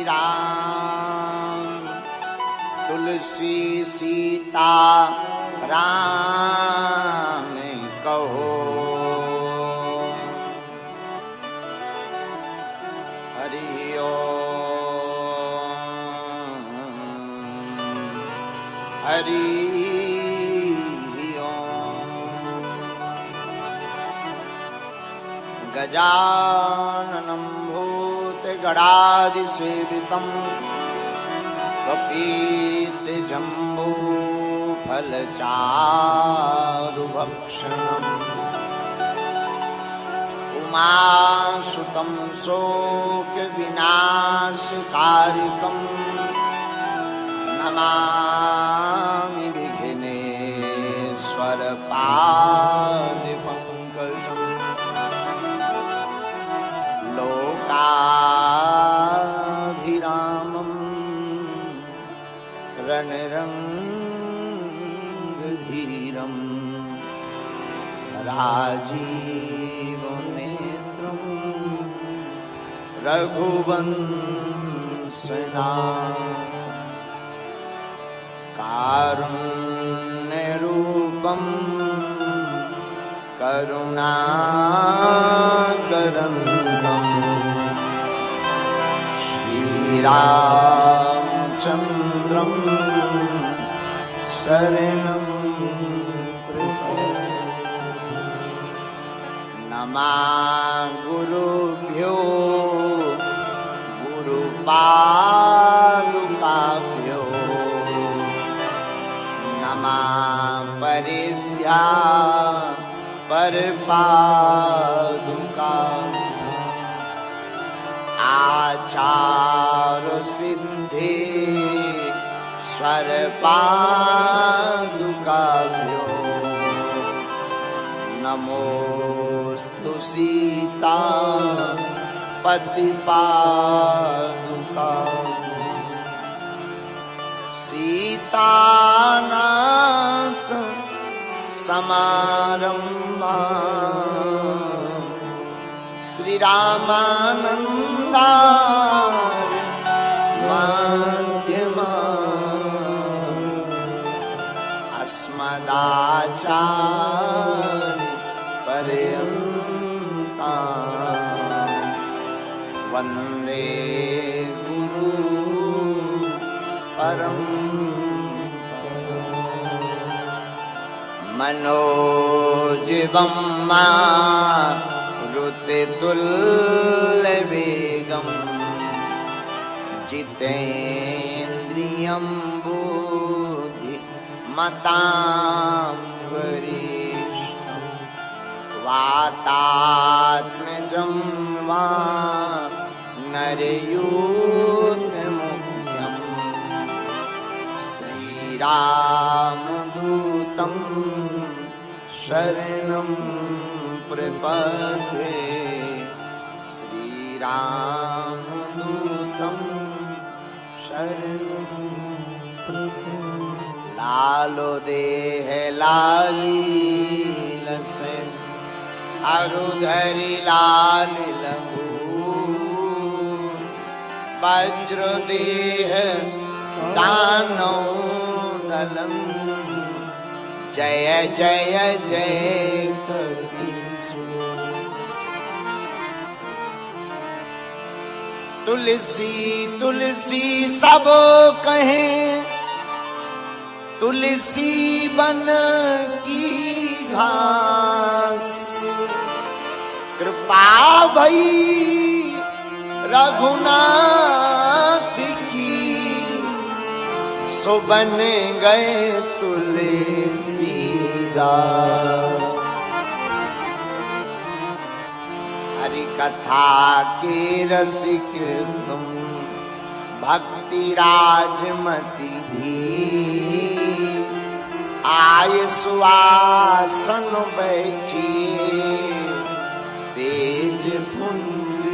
राम। तुलसी सीता राम कहो, हरि ओम हरि ओम। गजाननं भूतगणाधिसेवितं कपितजम्बूफलचारुभक्षणम् उमासुतं शोकविनाशकारिकं नमामि विघ्नेश्वरपादपङ्कजम्। लोकाभिरामं रणरङ्गधीरं राजीवनेत्रं रघुवंशनाथं। कारुण्यरूपं करुणाकरन्दं श्रीरामचन्द्रं शरणं प्रपद्ये। नमः गुरुभ्यो गुरुपादुकाभ्यो नमः परिभ्यः परपादुकाभ्यो। आचार्यसिद्धे स्वरपादुकाभ्यो नमोस्तु सीता पतिपादुकाभ्यो। सीतानाथ समारम्भा श्रीरामानन्दार्य मध्यमा अस्मदाचार्य पर्यन्ता वन्दे गुरु परम्परा। मनोजीवं मारुतितुल्यवेगं जितेन्द्रियं बुद्धिमतां वरिष्ठं। वातात्मजं वानरयूथमुख्यं श्रीरामदूतं शरणं प्रपद्ये। श्रीरामदूतं शरणं प्रपद्ये। लालो देह लाली लसे अरुधरि लाल लहू। वज्र देह दानव दलं जय जय जय कपीसु। तुलसी तुलसी सब कहें, तुलसी बन की घास। कृपा भई रघुनाथ की, सो बन गए तुलसीदास। हरि कथा के रसिक तुम, भक्ति राजमति धी। आय सुआसन बैठिए तेज पुंज।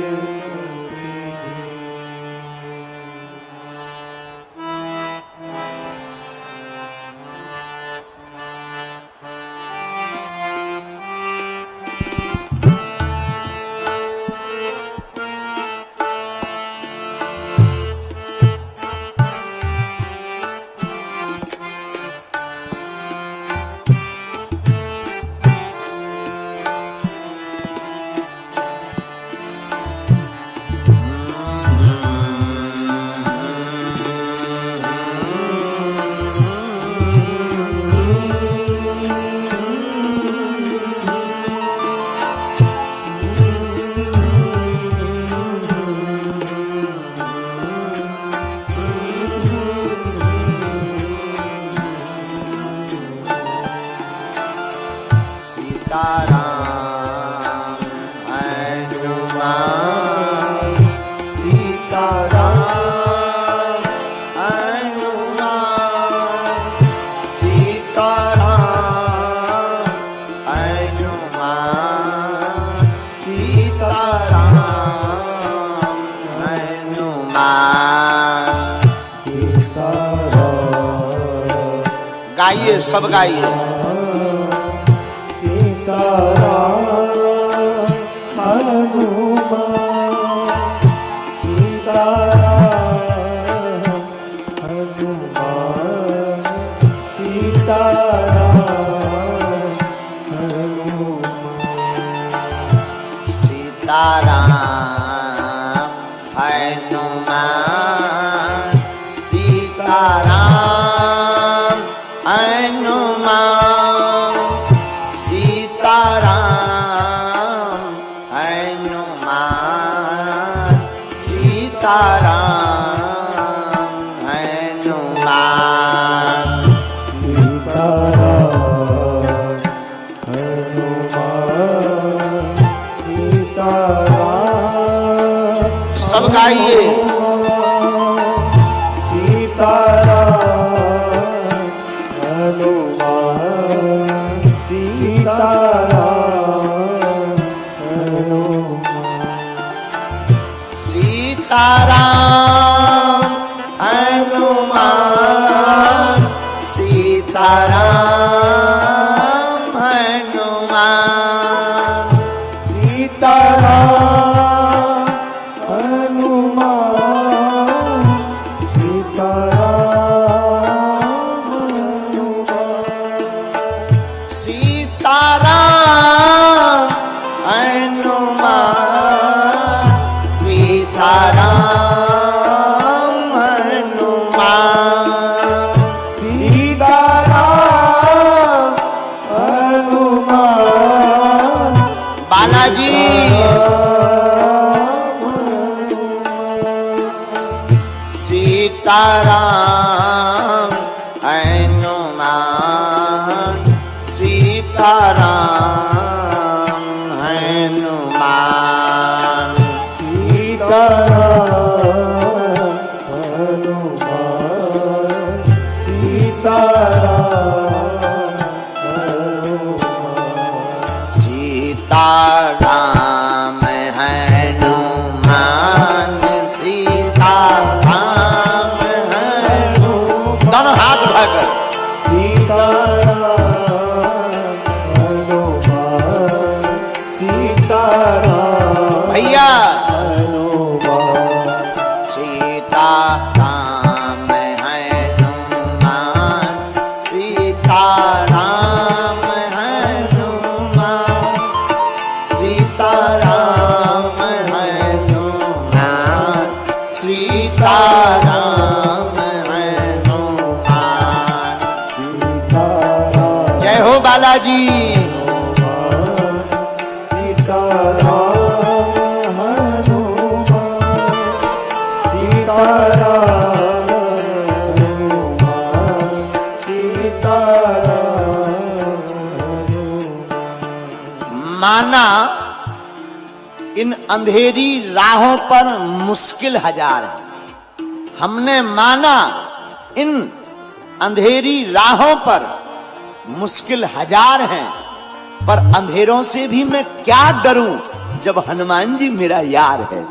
गाइए, सब गाइए। सीताराम हनुमान, सीताराम हनुमान, सीताराम हनुमान, सीताराम हनुमान, सीताराम हनुमान, सीताराम हनुमान, सीताराम हनुमान, सीताराम हनुमान, सीताराम। सब गाइए। सीताराम हनुमान, सीताराम हनुमान, सीताराम हनुमान, सीताराम हनुमान, सीताराम हनुमान, सीताराम हनुमान, सीताराम हनुमान, सीताराम हनुमान, सीताराम हनुमान। बालाजी सीताराम हनुमान, सीताराम हनुमान, सीताराम हनुमान, सीताराम हनुमान, दोनों हाथ उठाकर भैया सीताराम हनुमान, सीताराम हनुमान, सीताराम हनुमान, सीताराम हनुमान। जय हो बालाजी। माना इन अंधेरी राहों पर मुश्किल हजार है। हमने माना इन अंधेरी राहों पर मुश्किल हजार हैं, पर अंधेरों से भी मैं क्या डरूं जब हनुमान जी मेरा यार है।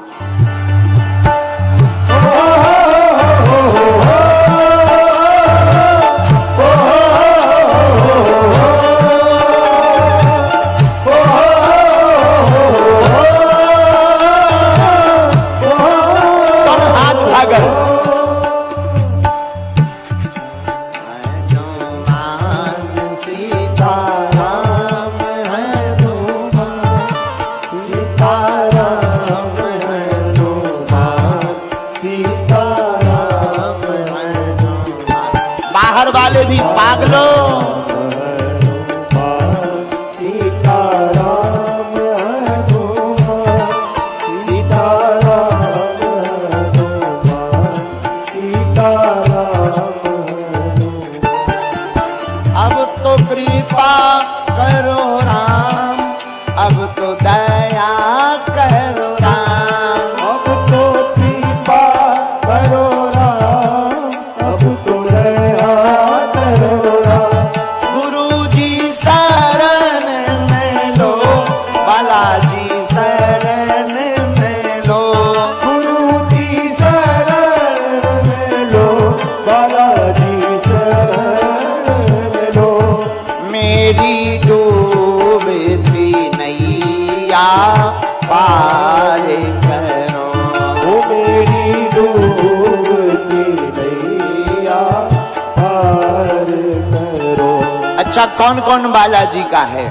बाहर वाले भी पागलों अब तो कृपा करो राम, अब तो दया करो राम, अब तो कृपा करो राम, अब तो दया करो राम, अच्छा कौन कौन बालाजी का है?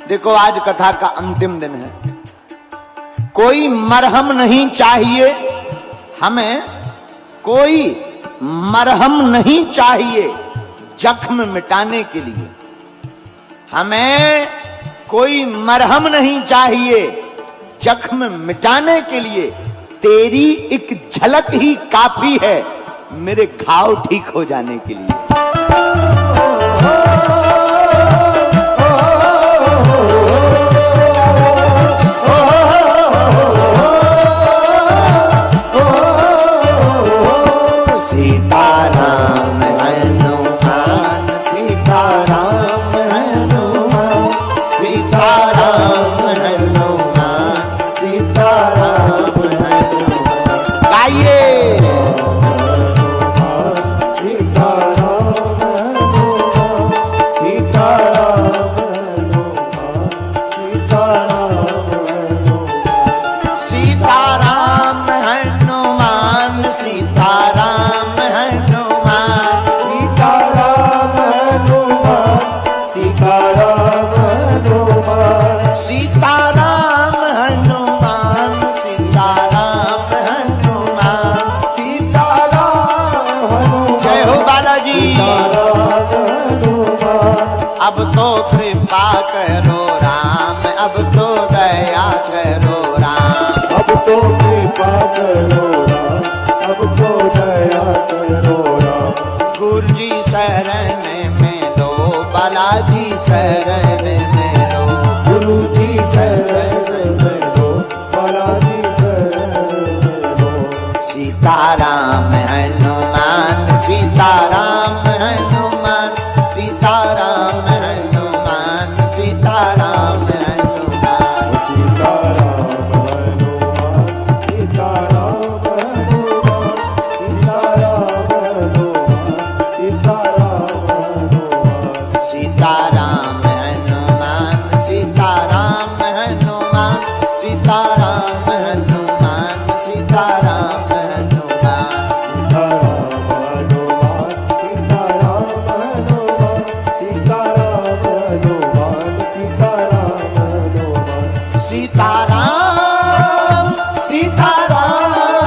देखो आज कथा का अंतिम दिन है। कोई मरहम नहीं चाहिए हमें, कोई मरहम नहीं चाहिए जख्म मिटाने के लिए। हमें कोई मरहम नहीं चाहिए जख्म मिटाने के लिए। तेरी एक झलक ही काफी है मेरे घाव ठीक हो जाने के लिए। सीताराम हनुमान, सीताराम हनुमान, सीताराम हनुमान, सीताराम हनुमान। गाइए अब तो कृपा करो राम, अब तो दया करो राम, अब तो कृपा करो राम, अब तो दया करो राम। गुरु जी शरण में दो, बालाजी शरण में दो, गुरु जी शरण में दो, बालाजी शरण में दो। सीताराम हनुमान, सीताराम हनुमान, सीताराम हनुमान, सीताराम हनुमान, सीताराम हनुमान, सीताराम हनुमान, सीताराम हनुमान, सीताराम हनुमान। सीताराम हनुमान, सीताराम हनुमान, सीताराम हनुमान, सीताराम हनुमान। सीताराम, सीताराम,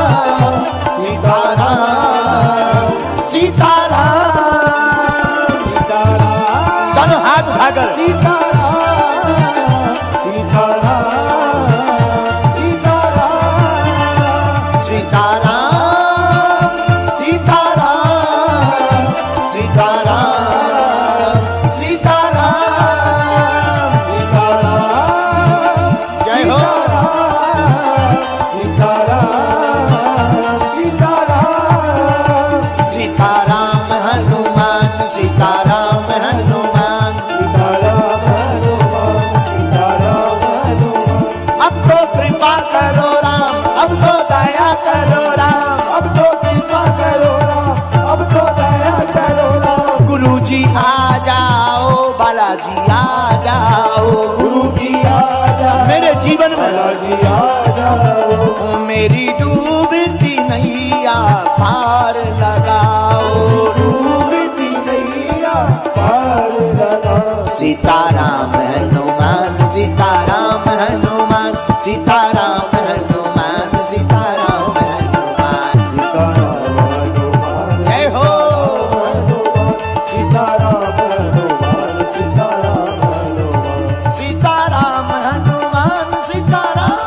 सीताराम, सीताराम, दोनों हाथ उठाकर सीताराम, सीताराम, सीताराम, सीताराम, सीताराम, सीताराम, सीताराम, सीताराम। जय हो सीताराम हनुमान, सीताराम हनुमान, सीताराम हनुमान, सीताराम हनुमान। अब तो कृपा करो राम, अब तो दया करो राम, अब तो कृपा करो राम, अब तो दया करो राम। गुरु जी आ जाओ, बालाजी आ जाओ, गुरु जी आ जाओ, मेरे जीवन में बालाजी आ जाओ। मेरी डूबती नैया पार लगाओ, डूबती नैया पार लगाओ। सीताराम हनुमान, सीताराम हनुमान, सीताराम हनुमान, सीताराम हनुमान। सीताराम हनुमान, जय हो सीताराम हनुमान, सीताराम हनुमान। सीताराम हनुमान, सीताराम,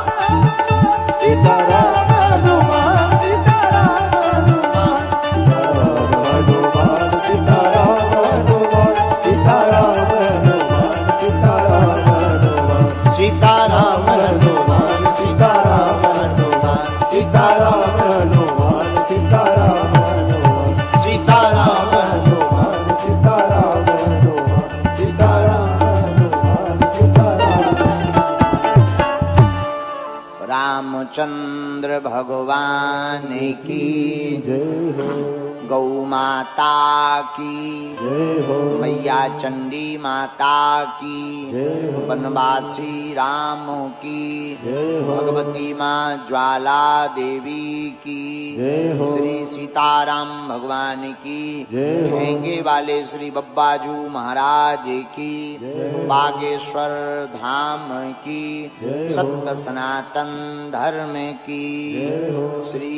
सीताराम हनुमान, सीताराम हनुमान, हनुमान, सीताराम हनुमान, सीताराम हनुमान, सीताराम हनुमान। सीताराम हनुमान, सीताराम हनुमान, सीताराम हनुमान, सीताराम हनुमान, सीताराम हनुमान, सीताराम हनुमान, सीताराम हनुमान, सीताराम। रामचंद्र भगवान की जय हो। गौ माता की, जय हो मैया चंडी माता की, जय हो वनवासी राम की, जय हो भगवती माँ ज्वाला देवी की, जय हो श्री सीताराम भगवान की, जय हो महंगे वाले श्री बब्बाजू महाराज की, बागेश्वर धाम की, जय हो सत्य सनातन धर्म की, जय हो श्री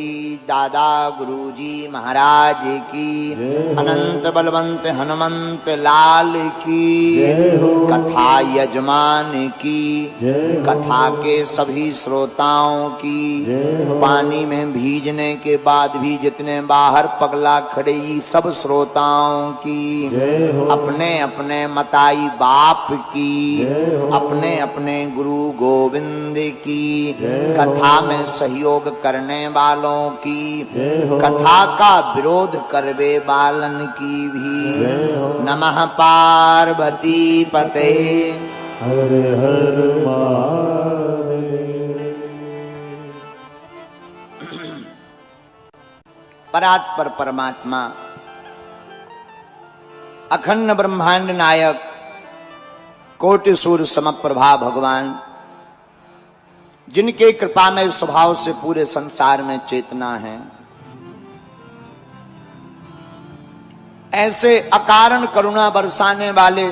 दादा गुरुजी महाराज की, जय हो अनंत बलवंत हनुमंत लाल की, जय हो कथा यजमान की, जय हो कथा के सभी श्रोताओं की, जय हो पानी में भीजने के बाद भी जितने बाहर पगला खड़े ये सब श्रोताओं की, जय हो अपने अपने मताई बाप की, जय हो अपने अपने गुरु गोविंद की, जय हो कथा में सहयोग करने वालों की, जय हो कथा का विरोध करवे बालन की भी। जय हो नमः पार्वती पते। हर हर महादेव। परात्पर परमात्मा अखंड ब्रह्मांड नायक कोटि सूर्य समप्रभा भगवान, जिनके कृपामय स्वभाव से पूरे संसार में चेतना है, ऐसे अकारण करुणा बरसाने वाले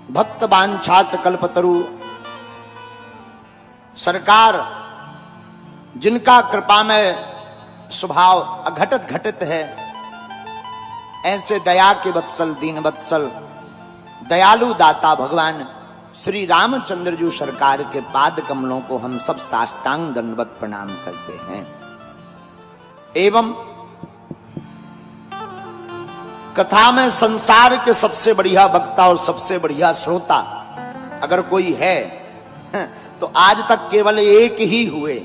भक्त वांछात कल्पतरु सरकार, जिनका कृपामय स्वभाव अघटित घटित है, ऐसे दया के वत्सल दीन वत्सल दयालु दाता भगवान श्री रामचंद्र जी सरकार के पाद कमलों को हम सब साष्टांग दंडवत प्रणाम करते हैं। एवं कथा में संसार के सबसे बढ़िया वक्ता और सबसे बढ़िया श्रोता अगर कोई है तो आज तक केवल एक ही हुए।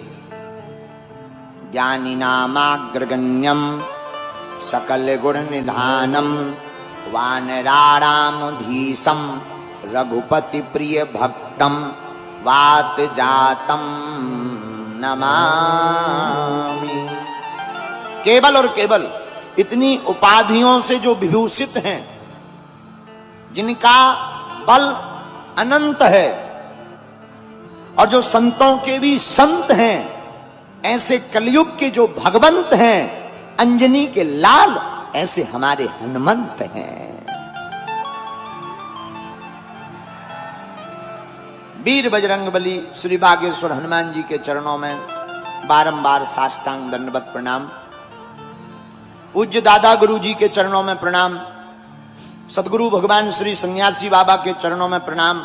ज्ञानी नामाग्रगण्यम सकल गुण निधानम वानराणामधीशम रघुपति प्रिय भक्तम वात जातम नमामि। केवल और केवल इतनी उपाधियों से जो विभूषित हैं, जिनका बल अनंत है और जो संतों के भी संत हैं, ऐसे कलयुग के जो भगवंत हैं, अंजनी के लाल, ऐसे हमारे हनुमंत हैं। वीर बजरंगबली श्री बागेश्वर हनुमान जी के चरणों में बारंबार साष्टांग दंडवत प्रणाम। पूज्य दादा गुरु जी के चरणों में प्रणाम। सदगुरु भगवान श्री सन्यासी बाबा के चरणों में प्रणाम।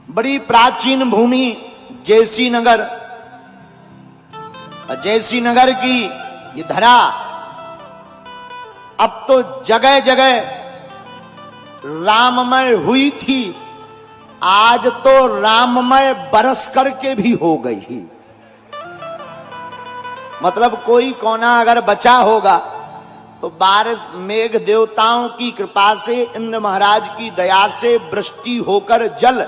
बड़ी प्राचीन भूमि जैसी नगर, जैसी नगर की ये धरा अब तो जगह जगह राममय हुई थी, आज तो राममय बरस करके भी हो गई। मतलब कोई कोना अगर बचा होगा तो बारिश मेघ देवताओं की कृपा से, इंद्र महाराज की दया से वृष्टि होकर जल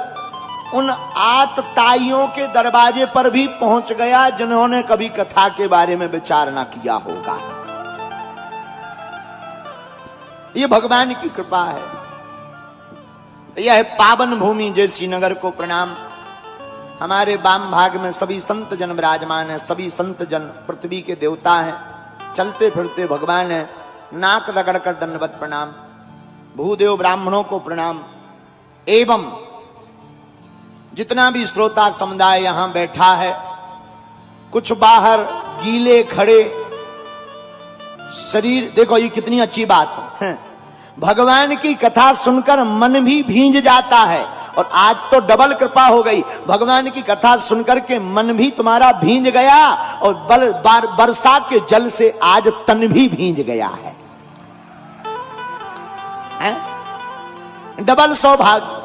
उन आतताइयों के दरवाजे पर भी पहुंच गया जिन्होंने कभी कथा के बारे में विचार ना किया होगा। ये भगवान की कृपा है। यह पावन भूमि जैसी नगर को प्रणाम। हमारे वाम भाग में सभी संत जन विराजमान है। सभी संत जन पृथ्वी के देवता हैं, चलते फिरते भगवान है। नाक रगड़कर दंडवत प्रणाम। भूदेव ब्राह्मणों को प्रणाम। एवं जितना भी श्रोता समुदाय यहां बैठा है, कुछ बाहर गीले खड़े शरीर, देखो ये कितनी अच्छी बात है। भगवान की कथा सुनकर मन भी भींज जाता है, और आज तो डबल कृपा हो गई। भगवान की कथा सुनकर के मन भी तुम्हारा भींज गया, और वर्षा के जल से आज तन भी भींज गया है। डबल सौभाग्य।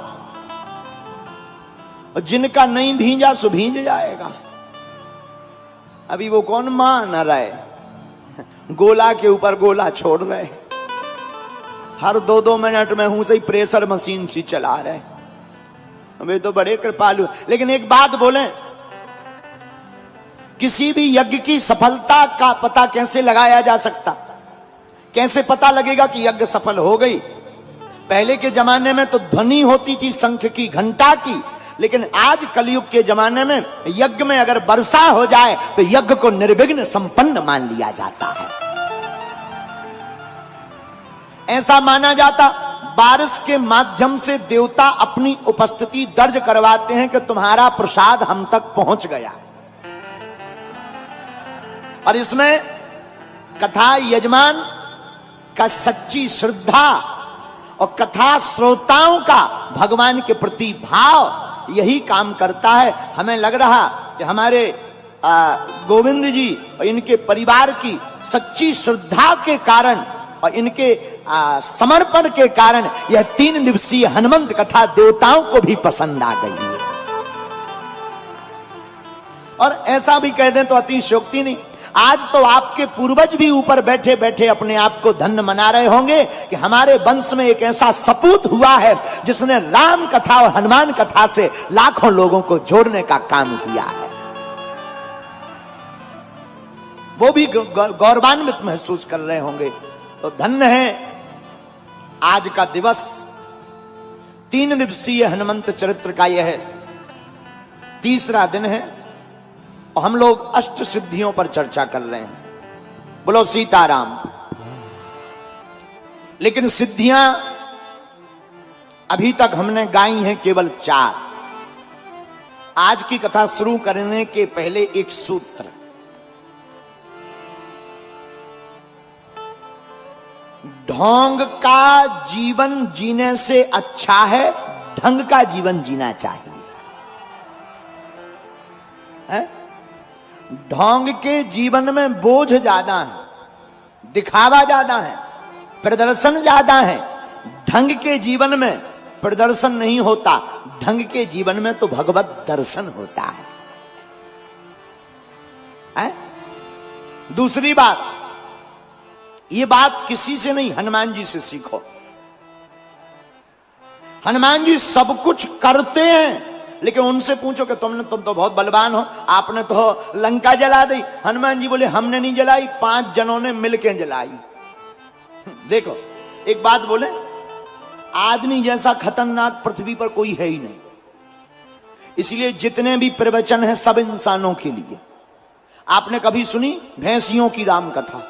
और जिनका नहीं भींजा सो भींज जाएगा। अभी वो कौन मान रहे, गोला के ऊपर गोला छोड़ रहे, हर 2-2 मिनट में हूं से ही प्रेशर मशीन सी चला रहे। वे तो बड़े कृपालु। लेकिन एक बात बोले, किसी भी यज्ञ की सफलता का पता कैसे लगाया जा सकता? कैसे पता लगेगा कि यज्ञ सफल हो गई? पहले के जमाने में तो ध्वनि होती थी शंख की, घंटा की, लेकिन आज कलयुग के जमाने में यज्ञ में अगर वर्षा हो जाए तो यज्ञ को निर्विघ्न संपन्न मान लिया जाता है। ऐसा माना जाता, बारिश के माध्यम से देवता अपनी उपस्थिति दर्ज करवाते हैं कि तुम्हारा प्रसाद हम तक पहुंच गया। और इसमें कथा यजमान का सच्ची श्रद्धा और कथा श्रोताओं का भगवान के प्रति भाव यही काम करता है। हमें लग रहा कि हमारे गोविंद जी और इनके परिवार की सच्ची श्रद्धा के कारण और इनके समर्पण के कारण यह 3 दिवसीय हनुमंत कथा देवताओं को भी पसंद आ गई है। और ऐसा भी कह दें तो अतिशयोक्ति नहीं, आज तो आपके पूर्वज भी ऊपर बैठे बैठे अपने आप को धन्य मना रहे होंगे कि हमारे वंश में एक ऐसा सपूत हुआ है जिसने राम कथा और हनुमान कथा से लाखों लोगों को जोड़ने का काम किया है। वो भी गौरवान्वित महसूस कर रहे होंगे। तो धन्य है आज का दिवस। 3 दिवसीय हनुमंत चरित्र का यह तीसरा दिन है और हम लोग अष्ट सिद्धियों पर चर्चा कर रहे हैं। बोलो सीताराम। लेकिन सिद्धियां अभी तक हमने गाई हैं केवल 4। आज की कथा शुरू करने के पहले एक सूत्र, ढोंग का जीवन जीने से अच्छा है ढंग का जीवन जीना चाहिए। है? ढोंग के जीवन में बोझ ज्यादा है, दिखावा ज्यादा है, प्रदर्शन ज्यादा है। ढंग के जीवन में प्रदर्शन नहीं होता, ढंग के जीवन में तो भगवत दर्शन होता है। दूसरी बात, ये बात किसी से नहीं, हनुमान जी से सीखो। हनुमान जी सब कुछ करते हैं, लेकिन उनसे पूछो कि तुम तो बहुत बलवान हो, आपने तो लंका जला दी। हनुमान जी बोले हमने नहीं जलाई, 5 जनों ने मिलकर जलाई। देखो एक बात बोले, आदमी जैसा खतरनाक पृथ्वी पर कोई है ही नहीं। इसलिए जितने भी प्रवचन हैं सब इंसानों के लिए। आपने कभी सुनी भैंसियों की राम कथा?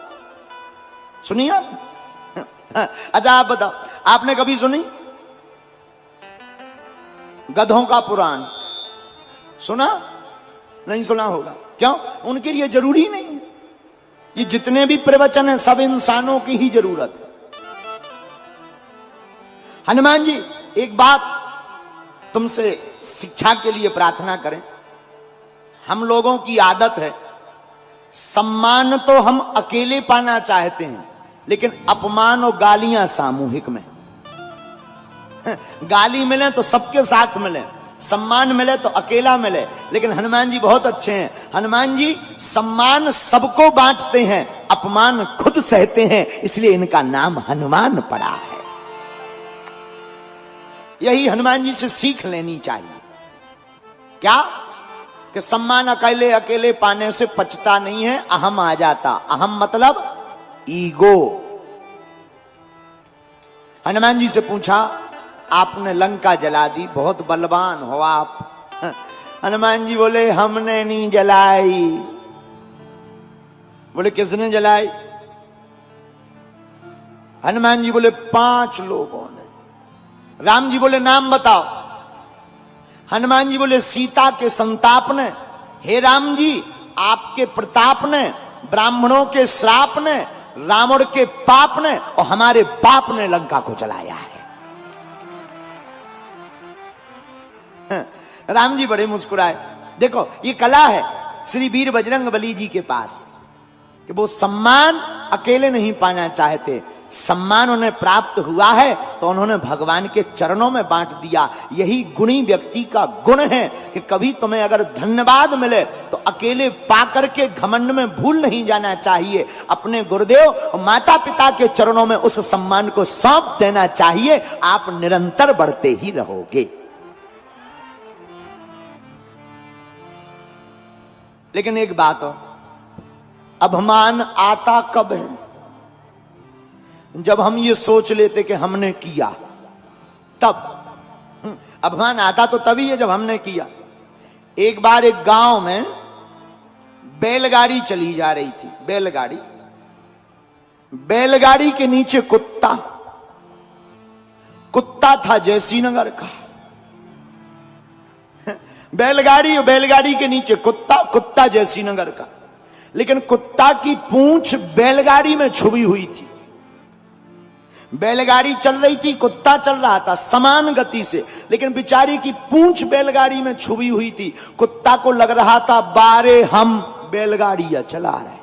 सुनी आप? अच्छा आप बताओ, आपने कभी सुनी गधों का पुराण? सुना? नहीं सुना होगा। क्यों? उनके लिए जरूरी नहीं है। ये जितने भी प्रवचन हैं सब इंसानों की ही जरूरत है। हनुमान जी एक बात तुमसे शिक्षा के लिए प्रार्थना करें। हम लोगों की आदत है, सम्मान तो हम अकेले पाना चाहते हैं, लेकिन अपमान और गालियां सामूहिक में। गाली मिले तो सबके साथ मिले, सम्मान मिले तो अकेला मिले। लेकिन हनुमान जी बहुत अच्छे हैं। हनुमान जी सम्मान सबको बांटते हैं, अपमान खुद सहते हैं, इसलिए इनका नाम हनुमान पड़ा है। यही हनुमान जी से सीख लेनी चाहिए। क्या? कि सम्मान अकेले अकेले पाने से पचता नहीं है, अहम आ जाता। अहम मतलब ईगो। हनुमान जी से पूछा, आपने लंका जला दी, बहुत बलवान हो आप। हनुमान जी बोले हमने नहीं जलाई। बोले किसने जलाई? हनुमान जी बोले 5 लोगों ने। राम जी बोले नाम बताओ। हनुमान जी बोले सीता के संताप ने, हे राम जी आपके प्रताप ने, ब्राह्मणों के श्राप ने, रावण के पाप ने और हमारे बाप ने लंका को जलाया है। राम जी बड़े मुस्कुराए। देखो ये कला है श्री वीर बजरंगबली जी के पास कि वो सम्मान अकेले नहीं पाना चाहते। सम्मान उन्हें प्राप्त हुआ है तो उन्होंने भगवान के चरणों में बांट दिया। यही गुणी व्यक्ति का गुण है कि कभी तुम्हें अगर धन्यवाद मिले तो अकेले पाकर के घमंड में भूल नहीं जाना चाहिए। अपने गुरुदेव और माता पिता के चरणों में उस सम्मान को सौंप देना चाहिए। आप निरंतर बढ़ते ही रहोगे। लेकिन एक बात हो, अभिमान आता कब है? जब हम ये सोच लेते कि हमने किया, तब अभिमान आता तो तभी है जब हमने किया। एक बार एक गांव में बैलगाड़ी चली जा रही थी, बैलगाड़ी के नीचे कुत्ता था जयसीनगर का। बैलगाड़ी के नीचे कुत्ता जयसीनगर का, लेकिन कुत्ता की पूंछ बैलगाड़ी में छुपी हुई थी। बैलगाड़ी चल रही थी, कुत्ता चल रहा था समान गति से, लेकिन बेचारी की पूंछ बैलगाड़ी में छुपी हुई थी। कुत्ता को लग रहा था बारे हम बैलगाड़ियां चला रहे,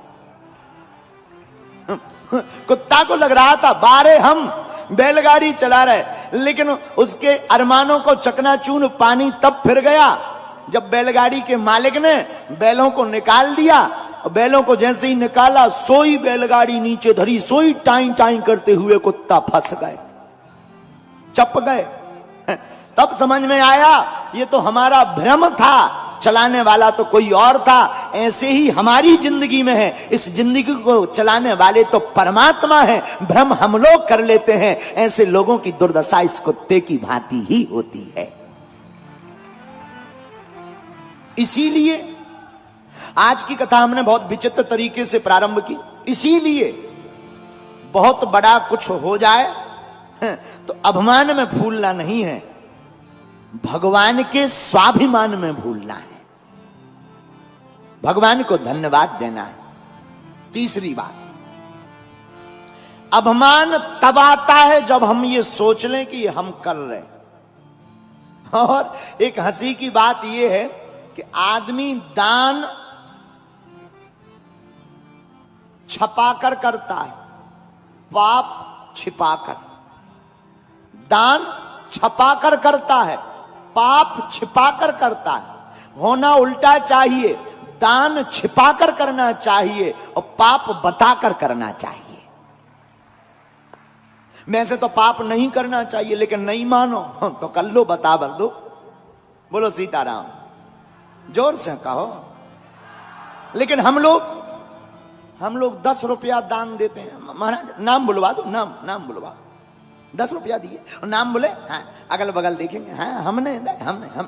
कुत्ता को लग रहा था बारे हम बैलगाड़ी चला रहे, लेकिन उसके अरमानों को चकनाचूर पानी तब फिर गया जब बैलगाड़ी के मालिक ने बैलों को निकाल दिया। और बैलों को जैसे ही निकाला, सोई बैलगाड़ी नीचे धरी, सोई टाई टाई करते हुए कुत्ता फंस गए, चप गए। तब समझ में आया ये तो हमारा भ्रम था, चलाने वाला तो कोई और था। ऐसे ही हमारी जिंदगी में है, इस जिंदगी को चलाने वाले तो परमात्मा है, भ्रम हम लोग कर लेते हैं। ऐसे लोगों की दुर्दशा इस कुत्ते की भांति ही होती है। इसीलिए आज की कथा हमने बहुत विचित्र तरीके से प्रारंभ की। इसीलिए बहुत बड़ा कुछ हो जाए तो अभिमान में भूलना नहीं है, भगवान के स्वाभिमान में भूलना है, भगवान को धन्यवाद देना है। तीसरी बात, अभिमान तब आता है जब हम ये सोच लें कि हम कर रहे हैं। और एक हंसी की बात यह है कि आदमी दान छपाकर करता है, पाप छिपाकर। दान छपाकर करता है, पाप छिपाकर करता है। होना उल्टा चाहिए, दान छिपाकर करना चाहिए और पाप बताकर करना चाहिए। वैसे तो पाप नहीं करना चाहिए, लेकिन नहीं मानो तो कर लो, बतावर दो। बोलो सीताराम, जोर से कहो। लेकिन हम लोग 10 रुपया दान देते हैं। महाराज नाम बुलवा दो, नाम बुलवा, 10 रुपया दिए और नाम बोले, हाँ अगल बगल देखेंगे, हाँ हमने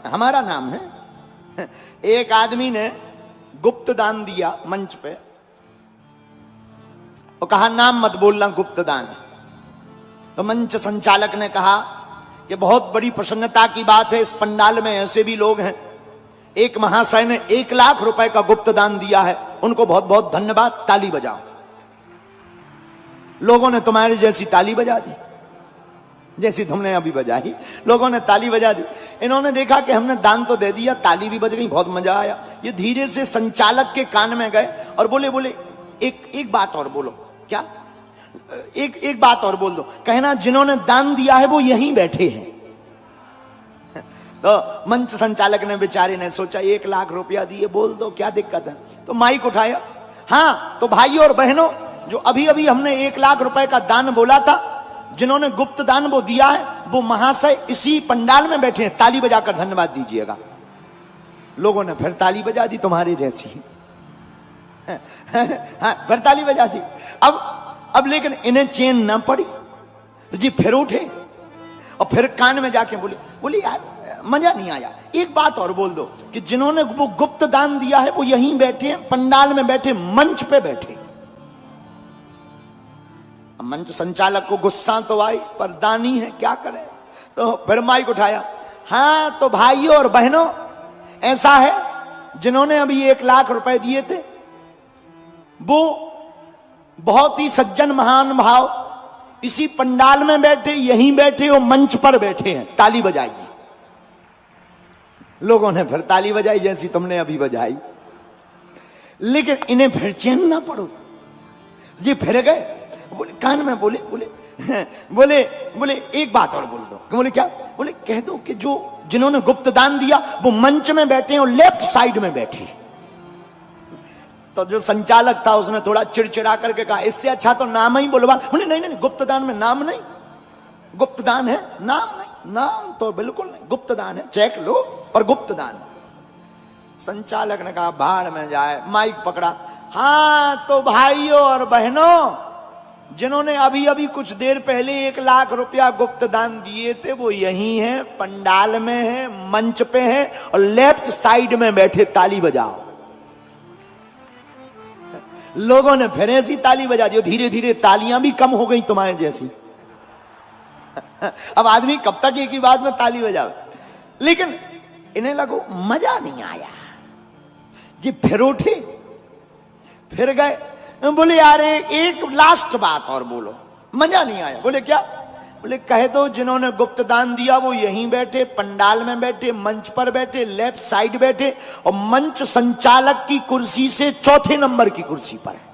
हमारा नाम है। एक आदमी ने गुप्त दान दिया मंच पे और कहा नाम मत बोलना, गुप्त दान। तो मंच संचालक ने कहा कि बहुत बड़ी प्रसन्नता की बात है, इस पंडाल में ऐसे भी लोग हैं। एक महाशय ने 1 लाख रुपए का गुप्त दान दिया है, उनको बहुत बहुत धन्यवाद, ताली बजाओ। लोगों ने तुम्हारी जैसी ताली बजा दी, जैसी तुमने अभी बजाई, लोगों ने ताली बजा दी। इन्होंने देखा कि हमने दान तो दे दिया, ताली भी बज गई, बहुत मजा आया। ये धीरे से संचालक के कान में गए और बोले एक बात और बोलो। क्या? एक बात और बोल दो। कहना जिन्होंने दान दिया है वो यहीं बैठे हैं। तो मंच संचालक ने बेचारे ने सोचा 1 लाख रुपया दिए, बोल दो क्या दिक्कत है। तो माइक उठाया, हाँ तो भाइयों और बहनों, जो अभी अभी हमने 1 लाख रुपए का दान बोला था, जिन्होंने गुप्त दान वो दिया है, वो महाशय इसी पंडाल में बैठे हैं, ताली बजाकर धन्यवाद दीजिएगा। लोगों ने फिर ताली बजा दी तुम्हारे जैसी। हाँ, फिर ताली बजा दी। अब लेकिन इन्हें चैन ना पड़ी, तो जी फिर उठे और फिर कान में जाके बोले यार मजा नहीं आया, एक बात और बोल दो कि जिन्होंने वो गुप्त दान दिया है वो यहीं बैठे हैं, पंडाल में बैठे, मंच पे बैठे। मंच संचालक को गुस्सा तो आई, पर दानी है क्या करे। तो फिर माइक उठाया, हाँ तो भाइयों और बहनों, ऐसा है जिन्होंने अभी 1 लाख रुपए दिए थे वो बहुत ही सज्जन महान भाव इसी पंडाल में बैठे, यहीं बैठे और मंच पर बैठे हैं, ताली बजाइए। लोगों ने फिर ताली बजाई जैसी तुमने अभी बजाई, लेकिन इन्हें फिर चैन ना पड़ो। ये फिर गए, बोले कान में बोले एक बात और बोल दो। बोले क्या? बोले कह दो कि जो जिन्होंने गुप्त दान दिया वो मंच में बैठे और लेफ्ट साइड में बैठे। तो जो संचालक था उसने थोड़ा चिड़चिड़ा करके कहा, इससे अच्छा तो नाम ही बुलवा। बोले नहीं, गुप्त दान में नाम नहीं, गुप्त दान है, नाम नहीं। नाम तो बिल्कुल नहीं, गुप्त दान है, चेक लो पर गुप्त दान। संचालक ने कहा भाड़ में जाए, माइक पकड़ा। हाँ तो भाइयों और बहनों, जिन्होंने अभी अभी कुछ देर पहले 1 लाख रुपया गुप्त दान दिए थे वो यही हैं, पंडाल में हैं, मंच पे हैं और लेफ्ट साइड में बैठे, ताली बजाओ। लोगों ने फिर ऐसी ताली बजा दी, धीरे धीरे तालियां भी कम हो गई तुम्हारे जैसी। अब आदमी कब तक एक ही बात में ताली बजावे, लेकिन इन्हें लगो मजा नहीं आया जी। फिर उठे, फिर गए, बोले यार एक लास्ट बात और बोलो। मजा नहीं आया। बोले क्या? बोले कहे तो जिन्होंने गुप्त दान दिया वो यहीं बैठे, पंडाल में बैठे, मंच पर बैठे, लेफ्ट साइड बैठे और मंच संचालक की कुर्सी से 4थे नंबर की कुर्सी पर है।